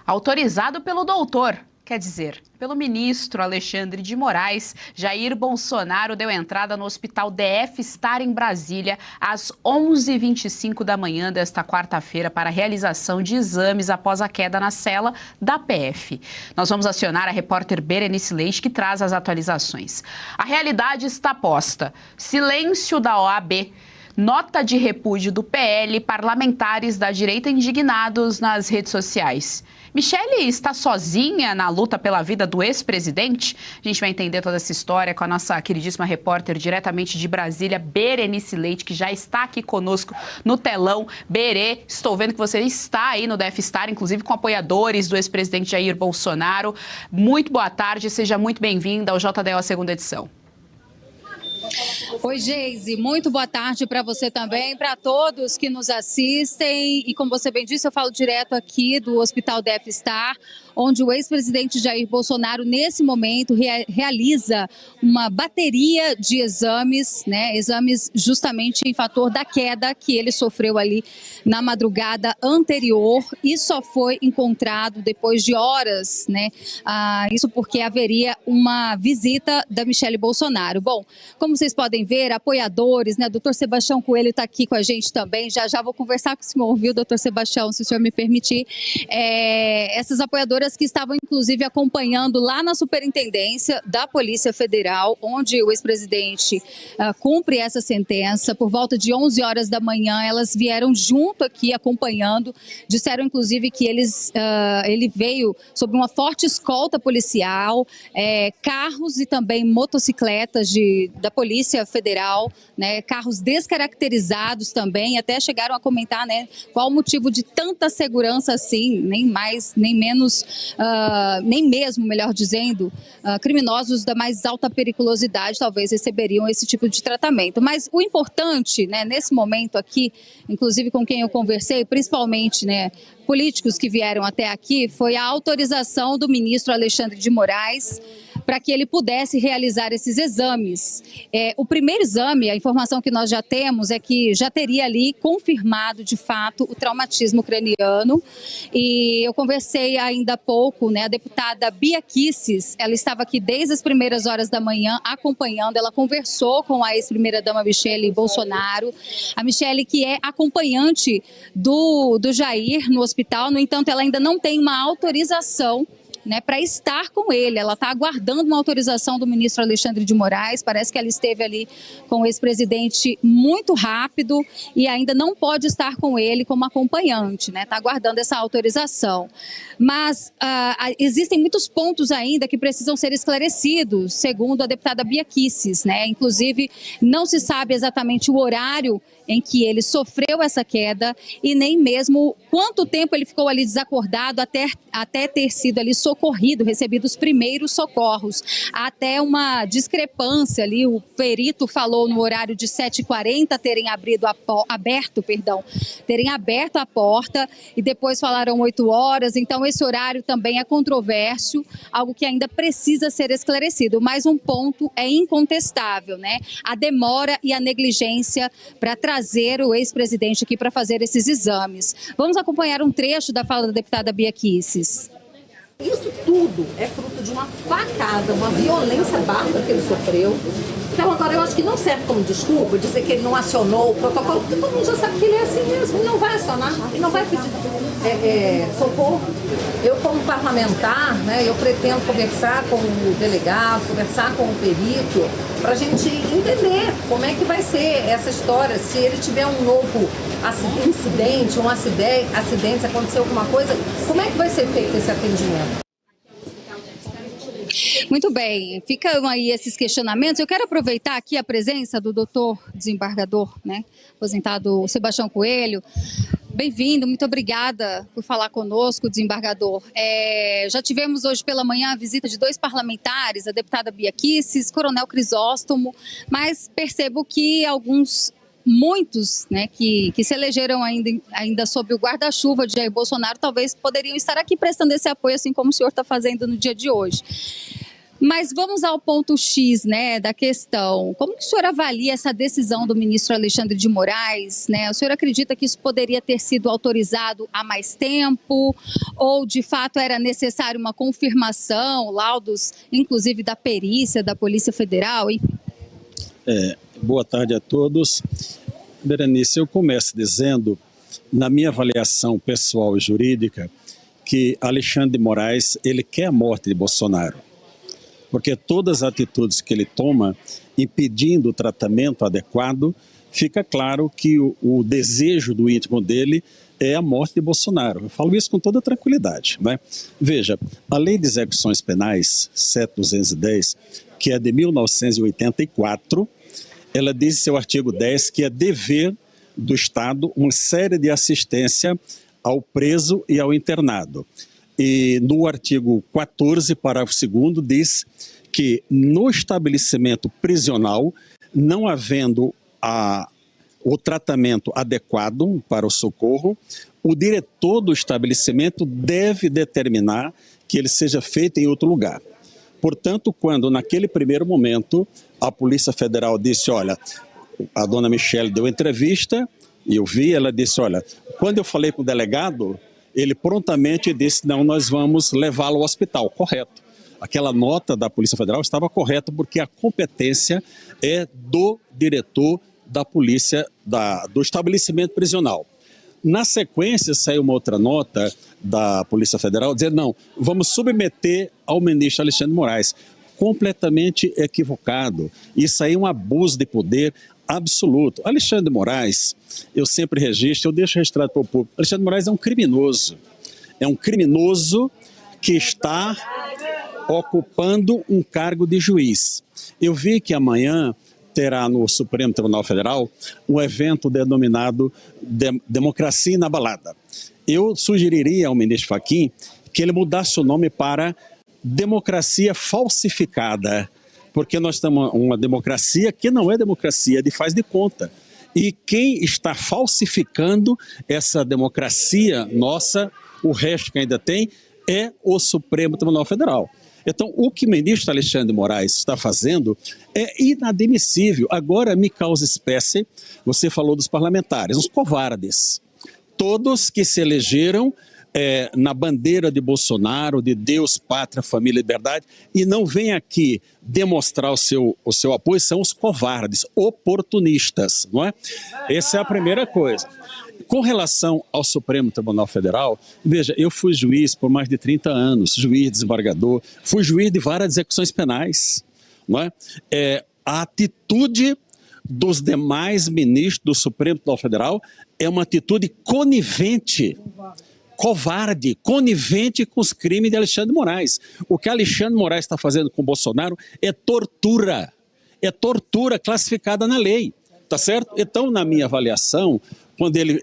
Autorizado pelo doutor, quer dizer, pelo ministro Alexandre de Moraes, Jair Bolsonaro deu entrada no Hospital DF Star em Brasília às 11h25 da manhã desta quarta-feira para a realização de exames após a queda na cela da PF. Nós vamos acionar a repórter Berenice Leite, que traz as atualizações. A realidade está posta. Silêncio da OAB. Nota de repúdio do PL, parlamentares da direita indignados nas redes sociais. Michele está sozinha na luta pela vida do ex-presidente? A gente vai entender toda essa história com a nossa queridíssima repórter diretamente de Brasília, Berenice Leite, que já está aqui conosco no telão. Berê, estou vendo que você está aí no DF Star, inclusive com apoiadores do ex-presidente Jair Bolsonaro. Muito boa tarde, seja muito bem-vinda ao JDO segunda edição. Oi, Geise, muito boa tarde para você também, para todos que nos assistem. E como você bem disse, eu falo direto aqui do Hospital DF Star, onde o ex-presidente Jair Bolsonaro, nesse momento, realiza uma bateria de exames, né? Exames justamente em fator da queda que ele sofreu ali na madrugada anterior e só foi encontrado depois de horas, né? Isso porque haveria uma visita da Michele Bolsonaro. Bom, como vocês podem ver, apoiadores, né? Doutor Sebastião Coelho está aqui com a gente também. Já vou conversar com o senhor, viu, doutor Sebastião, se o senhor me permitir. Essas apoiadoras que estavam, inclusive, acompanhando lá na Superintendência da Polícia Federal, onde o ex-presidente cumpre essa sentença, por volta de 11 horas da manhã, elas vieram junto aqui acompanhando. Disseram, inclusive, que ele veio sob uma forte escolta policial, carros e também motocicletas da Polícia Federal, né, carros descaracterizados também, até chegaram a comentar, né, qual o motivo de tanta segurança assim, nem mais, nem menos, nem mesmo, melhor dizendo, criminosos da mais alta periculosidade talvez receberiam esse tipo de tratamento. Mas o importante, né, nesse momento aqui, inclusive com quem eu conversei, principalmente, né, políticos que vieram até aqui, foi a autorização do ministro Alexandre de Moraes para que ele pudesse realizar esses exames. O primeiro exame, a informação que nós já temos é que já teria ali confirmado de fato o traumatismo craniano, e eu conversei ainda há pouco, né, a deputada Bia Kicis, ela estava aqui desde as primeiras horas da manhã acompanhando, ela conversou com a ex-primeira-dama Michele Bolsonaro, a Michele que é acompanhante do Jair no hospital, no entanto ela ainda não tem uma autorização, né, para estar com ele. Ela está aguardando uma autorização do ministro Alexandre de Moraes, parece que ela esteve ali com o ex-presidente muito rápido e ainda não pode estar com ele como acompanhante, né? Está aguardando essa autorização. Mas existem muitos pontos ainda que precisam ser esclarecidos, segundo a deputada Bia Kicis, né? Inclusive, não se sabe exatamente o horário em que ele sofreu essa queda e nem mesmo quanto tempo ele ficou ali desacordado até ter sido ali socorrido, recebido os primeiros socorros. Há até uma discrepância ali, o perito falou no horário de 7h40 terem aberto a porta e depois falaram 8 horas, então esse horário também é controverso, algo que ainda precisa ser esclarecido, mas um ponto é incontestável, né? A demora e a negligência para trazer o ex-presidente aqui para fazer esses exames. Vamos acompanhar um trecho da fala da deputada Bia Kicis. Isso tudo é fruto de uma facada, uma violência bárbara que ele sofreu. Então agora eu acho que não serve como desculpa dizer que ele não acionou o protocolo, porque todo mundo já sabe que ele é assim mesmo, ele não vai acionar, ele não vai pedir socorro. Eu como parlamentar, né, eu pretendo conversar com o delegado, conversar com o perito, para a gente entender como é que vai ser essa história, se ele tiver um novo incidente, acidente, se acontecer alguma coisa, como é que vai ser feito esse atendimento? Muito bem, ficam aí esses questionamentos. Eu quero aproveitar aqui a presença do doutor desembargador, né, aposentado Sebastião Coelho. Bem-vindo, muito obrigada por falar conosco, desembargador. Já tivemos hoje pela manhã a visita de 2 parlamentares, a deputada Bia Kicis, Coronel Crisóstomo, mas percebo que muitos, né, que se elegeram ainda sob o guarda-chuva de Jair Bolsonaro, talvez poderiam estar aqui prestando esse apoio, assim como o senhor está fazendo no dia de hoje. Mas vamos ao ponto X, né, da questão. Como que o senhor avalia essa decisão do ministro Alexandre de Moraes, né? O senhor acredita que isso poderia ter sido autorizado há mais tempo? Ou, de fato, era necessário uma confirmação, laudos, inclusive da perícia, da Polícia Federal? Enfim. Boa tarde a todos. Berenice, eu começo dizendo, na minha avaliação pessoal e jurídica, que Alexandre de Moraes, ele quer a morte de Bolsonaro. Porque todas as atitudes que ele toma, impedindo o tratamento adequado, fica claro que o desejo do íntimo dele é a morte de Bolsonaro. Eu falo isso com toda tranquilidade, né? Veja, a Lei de Execuções Penais, 7.210, que é de 1984, ela diz em seu artigo 10 que é dever do Estado uma série de assistência ao preso e ao internado. E no artigo 14, parágrafo 2º, diz que no estabelecimento prisional, não havendo o tratamento adequado para o socorro, o diretor do estabelecimento deve determinar que ele seja feito em outro lugar. Portanto, quando naquele primeiro momento a Polícia Federal disse, olha, a dona Michele deu entrevista, e eu vi, ela disse, olha, quando eu falei com o delegado, ele prontamente disse, não, nós vamos levá-lo ao hospital. Correto. Aquela nota da Polícia Federal estava correta porque a competência é do diretor da polícia, do estabelecimento prisional. Na sequência, saiu uma outra nota da Polícia Federal dizendo, não, vamos submeter ao ministro Alexandre de Moraes. Completamente equivocado. Isso aí é um abuso de poder absoluto. Alexandre de Moraes, eu sempre registro, eu deixo registrado para o público, Alexandre de Moraes é um criminoso. É um criminoso que está ocupando um cargo de juiz. Eu vi que amanhã terá no Supremo Tribunal Federal um evento denominado Democracia Inabalada. Eu sugeriria ao ministro Fachin que ele mudasse o nome para Democracia Falsificada, porque nós temos uma democracia que não é democracia, é de faz de conta. E quem está falsificando essa democracia nossa, o resto que ainda tem, é o Supremo Tribunal Federal. Então, o que o ministro Alexandre de Moraes está fazendo é inadmissível. Agora me causa espécie, você falou dos parlamentares, os covardes. Todos que se elegeram na bandeira de Bolsonaro, de Deus, pátria, família e liberdade, e não vem aqui demonstrar o seu apoio, são os covardes, oportunistas, não é? Essa é a primeira coisa. Com relação ao Supremo Tribunal Federal, veja, eu fui juiz por mais de 30 anos, juiz, desembargador, fui juiz de várias execuções penais, não é? A atitude dos demais ministros do Supremo Tribunal Federal é uma atitude conivente, covarde, conivente com os crimes de Alexandre de Moraes. O que Alexandre de Moraes está fazendo com Bolsonaro é tortura classificada na lei, tá certo? Então, na minha avaliação, quando ele,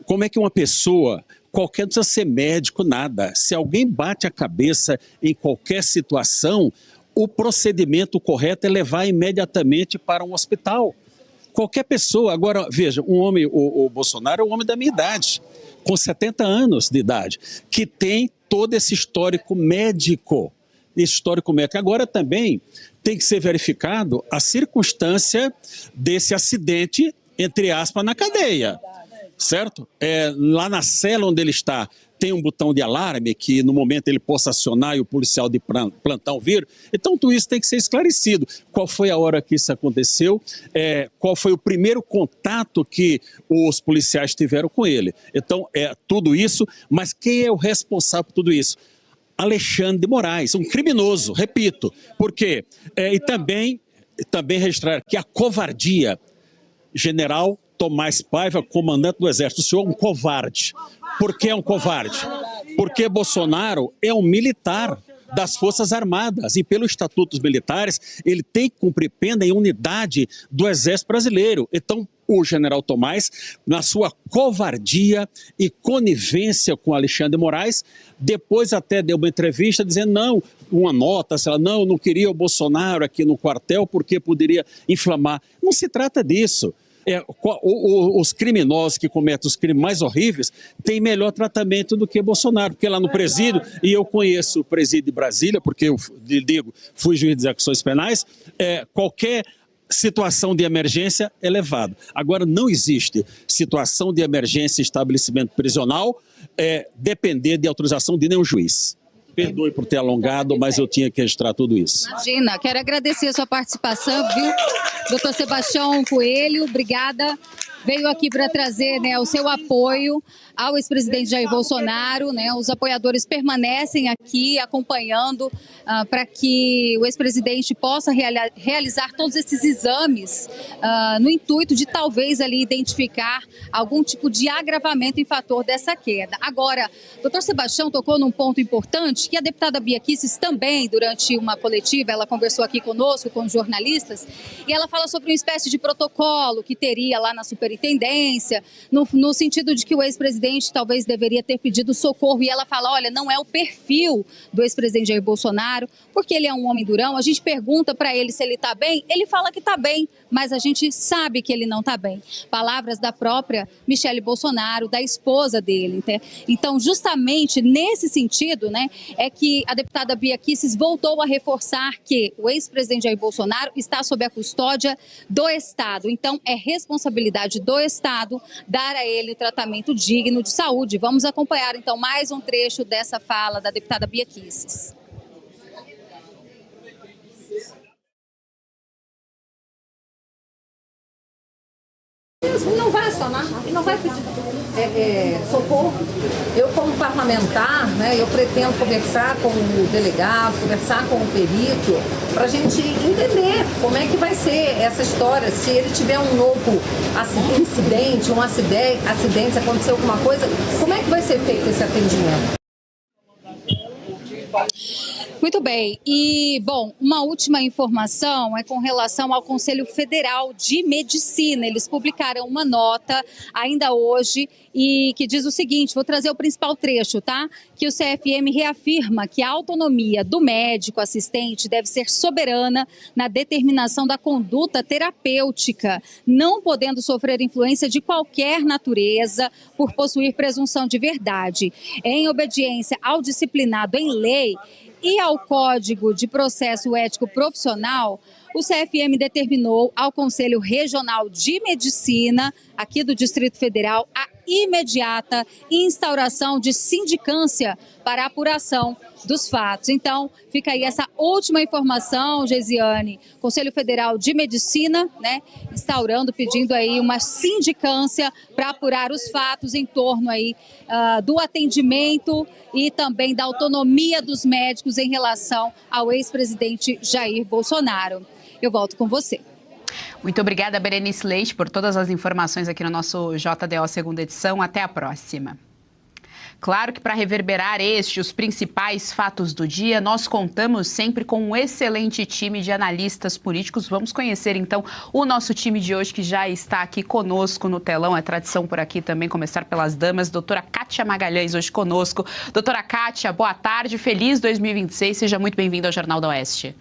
como é que uma pessoa, qualquer, não precisa ser médico, nada, se alguém bate a cabeça em qualquer situação, o procedimento correto é levar imediatamente para um hospital. Qualquer pessoa, agora, veja, um homem, o Bolsonaro é um homem da minha idade, com 70 anos de idade, que tem todo esse histórico médico. Agora também tem que ser verificado a circunstância desse acidente, entre aspas, na cadeia, certo? Lá na cela onde ele está, tem um botão de alarme que no momento ele possa acionar e o policial de plantão vir. Então tudo isso tem que ser esclarecido. Qual foi a hora que isso aconteceu? Qual foi o primeiro contato que os policiais tiveram com ele? Então tudo isso, mas quem é o responsável por tudo isso? Alexandre de Moraes, um criminoso, repito. Por quê? E também registrar que a covardia, General Tomás Paiva, comandante do Exército, o senhor é um covarde. Por que é um covarde? Porque Bolsonaro é um militar das Forças Armadas e pelos estatutos militares ele tem que cumprir pena em unidade do Exército Brasileiro. Então o general Tomás, na sua covardia e conivência com Alexandre de Moraes, depois até deu uma entrevista dizendo não, uma nota, sei lá, não queria o Bolsonaro aqui no quartel porque poderia inflamar. Não se trata disso. Os criminosos que cometem os crimes mais horríveis têm melhor tratamento do que Bolsonaro, porque lá no presídio, e eu conheço o presídio de Brasília, porque eu digo, fui juiz de execuções penais, qualquer situação de emergência é levado. Agora, não existe situação de emergência em estabelecimento prisional depender de autorização de nenhum juiz. Perdoe por ter alongado, mas eu tinha que registrar tudo isso. Imagina, quero agradecer a sua participação, viu? Doutor Sebastião Coelho, obrigada. Veio aqui para trazer, né, o seu apoio ao ex-presidente Jair Bolsonaro, né? Os apoiadores permanecem aqui acompanhando para que o ex-presidente possa realizar todos esses exames no intuito de talvez ali identificar algum tipo de agravamento em fator dessa queda. Agora, doutor Sebastião tocou num ponto importante que a deputada Bia Kicis também, durante uma coletiva, ela conversou aqui conosco, com os jornalistas, e ela fala sobre uma espécie de protocolo que teria lá na superintendência, no sentido de que o ex-presidente talvez deveria ter pedido socorro, e ela fala, olha, não é o perfil do ex-presidente Jair Bolsonaro, porque ele é um homem durão, a gente pergunta para ele se ele está bem, ele fala que está bem, mas a gente sabe que ele não está bem. Palavras da própria Michele Bolsonaro, da esposa dele. Então, justamente nesse sentido, né, é que a deputada Bia Kicis voltou a reforçar que o ex-presidente Jair Bolsonaro está sob a custódia do Estado. Então, é responsabilidade do Estado dar a ele tratamento digno de saúde. Vamos acompanhar, então, mais um trecho dessa fala da deputada Bia Kicis. Não vai acionar, não vai pedir socorro. Eu, como parlamentar, né, eu pretendo conversar com o delegado, conversar com o perito, para a gente entender como é que vai ser essa história. Se ele tiver um novo incidente, um acidente, se acontecer alguma coisa, como é que vai ser feito esse atendimento? Muito bem, e bom, uma última informação é com relação ao Conselho Federal de Medicina. Eles publicaram uma nota ainda hoje e que diz o seguinte, vou trazer o principal trecho, tá? Que o CFM reafirma que a autonomia do médico assistente deve ser soberana na determinação da conduta terapêutica, não podendo sofrer influência de qualquer natureza por possuir presunção de verdade. Em obediência ao disciplinado em lei e ao Código de Processo Ético Profissional, o CFM determinou ao Conselho Regional de Medicina, aqui do Distrito Federal, a imediata instauração de sindicância para a apuração dos fatos. Então, fica aí essa última informação, Geisiane. Conselho Federal de Medicina, né, instaurando, pedindo aí uma sindicância para apurar os fatos em torno aí do atendimento e também da autonomia dos médicos em relação ao ex-presidente Jair Bolsonaro. Eu volto com você. Muito obrigada, Berenice Leite, por todas as informações aqui no nosso JDO segunda edição. Até a próxima. Claro que para reverberar os principais fatos do dia, nós contamos sempre com um excelente time de analistas políticos. Vamos conhecer então o nosso time de hoje, que já está aqui conosco no telão. É tradição por aqui também começar pelas damas. Doutora Kátia Magalhães hoje conosco. Doutora Kátia, boa tarde, feliz 2026, seja muito bem-vinda ao Jornal da Oeste.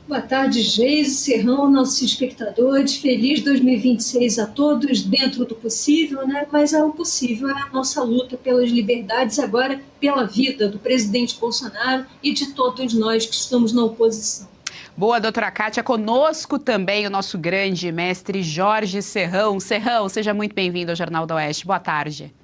Boa tarde, Geise, Serrão, nossos espectadores. Feliz 2026 a todos, dentro do possível, né? Mas o possível é a nossa luta pelas liberdades, agora pela vida do presidente Bolsonaro e de todos nós que estamos na oposição. Boa, doutora Kátia. Conosco também o nosso grande mestre Jorge Serrão. Serrão, seja muito bem-vindo ao Jornal da Oeste. Boa tarde.